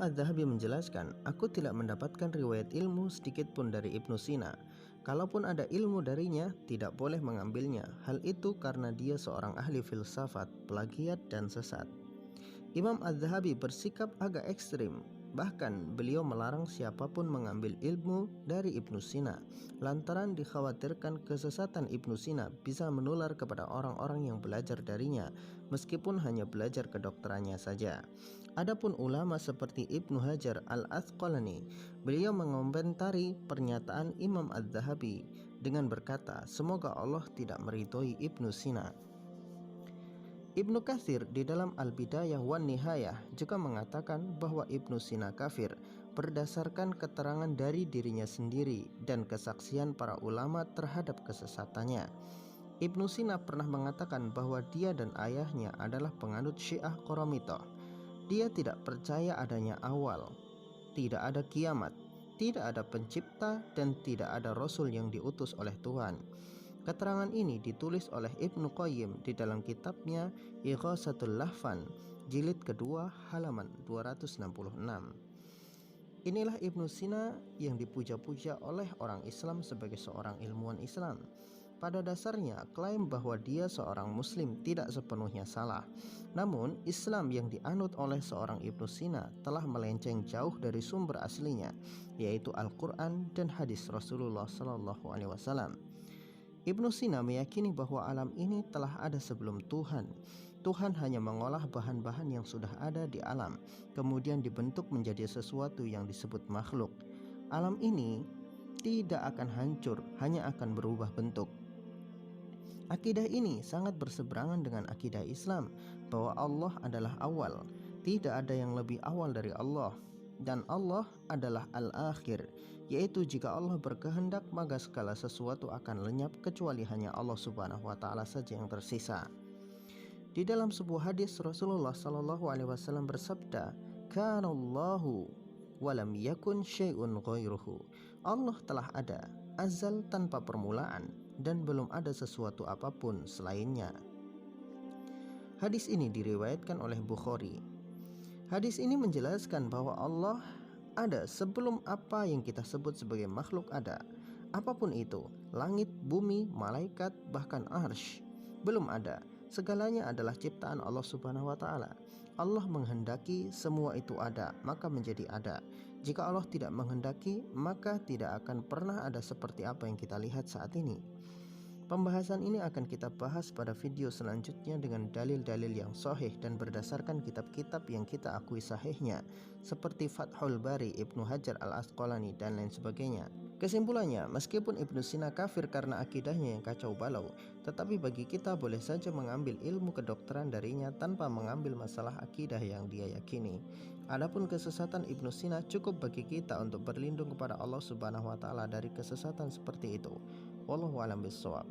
Az-Zahabi menjelaskan, aku tidak mendapatkan riwayat ilmu sedikit pun dari Ibnu Sina. Kalaupun ada ilmu darinya, tidak boleh mengambilnya. Hal itu karena dia seorang ahli filsafat, plagiat dan sesat. Imam Az-Zahabi bersikap agak ekstrim. Bahkan beliau melarang siapapun mengambil ilmu dari Ibnu Sina, lantaran dikhawatirkan kesesatan Ibnu Sina bisa menular kepada orang-orang yang belajar darinya, meskipun hanya belajar kedokterannya saja. Adapun ulama seperti Ibnu Hajar Al-Asqalani, beliau mengomentari pernyataan Imam Az-Zahabi dengan berkata, semoga Allah tidak meridhoi Ibnu Sina. Ibnu Katsir di dalam Al-Bidayah wan Nihayah juga mengatakan bahwa Ibnu Sina kafir berdasarkan keterangan dari dirinya sendiri dan kesaksian para ulama terhadap kesesatannya. Ibnu Sina pernah mengatakan bahwa dia dan ayahnya adalah penganut Syiah Qaramithah. Dia tidak percaya adanya awal, tidak ada kiamat, tidak ada pencipta, dan tidak ada rasul yang diutus oleh Tuhan. Keterangan ini ditulis oleh Ibnu Qayyim di dalam kitabnya Ighatsatul Lahfan, jilid kedua halaman 266. Inilah Ibnu Sina yang dipuja-puja oleh orang Islam sebagai seorang ilmuwan Islam. Pada dasarnya, klaim bahwa dia seorang muslim tidak sepenuhnya salah. Namun, Islam yang dianut oleh seorang Ibnu Sina telah melenceng jauh dari sumber aslinya, yaitu Al-Quran dan hadis Rasulullah SAW. Ibnu Sina meyakini bahwa alam ini telah ada sebelum Tuhan. Tuhan hanya mengolah bahan-bahan yang sudah ada di alam, kemudian dibentuk menjadi sesuatu yang disebut makhluk. Alam ini tidak akan hancur, hanya akan berubah bentuk. Akidah ini sangat berseberangan dengan akidah Islam, bahwa Allah adalah awal. Tidak ada yang lebih awal dari Allah. Dan Allah adalah al-akhir, yaitu jika Allah berkehendak maka segala sesuatu akan lenyap kecuali hanya Allah subhanahu wa ta'ala saja yang tersisa. Di dalam sebuah hadis Rasulullah SAW bersabda, Kanallahu walam yakun syai'un ghairuhu. Allah telah ada, azal tanpa permulaan, dan belum ada sesuatu apapun selainnya. Hadis ini diriwayatkan oleh Bukhari. Hadis ini menjelaskan bahwa Allah ada sebelum apa yang kita sebut sebagai makhluk ada. Apapun itu, langit, bumi, malaikat, bahkan arsy, belum ada. Segalanya adalah ciptaan Allah subhanahu wa ta'ala. Allah menghendaki semua itu ada, maka menjadi ada. Jika Allah tidak menghendaki, maka tidak akan pernah ada seperti apa yang kita lihat saat ini. Pembahasan ini akan kita bahas pada video selanjutnya dengan dalil-dalil yang sahih dan berdasarkan kitab-kitab yang kita akui sahihnya, seperti Fathul Bari, Ibnu Hajar Al-Asqalani, dan lain sebagainya. Kesimpulannya, meskipun Ibnu Sina kafir karena akidahnya yang kacau balau, tetapi bagi kita boleh saja mengambil ilmu kedokteran darinya tanpa mengambil masalah akidah yang dia yakini. Adapun kesesatan Ibnu Sina cukup bagi kita untuk berlindung kepada Allah Subhanahu wa ta'ala dari kesesatan seperti itu. Wallahu a'lam bishawab.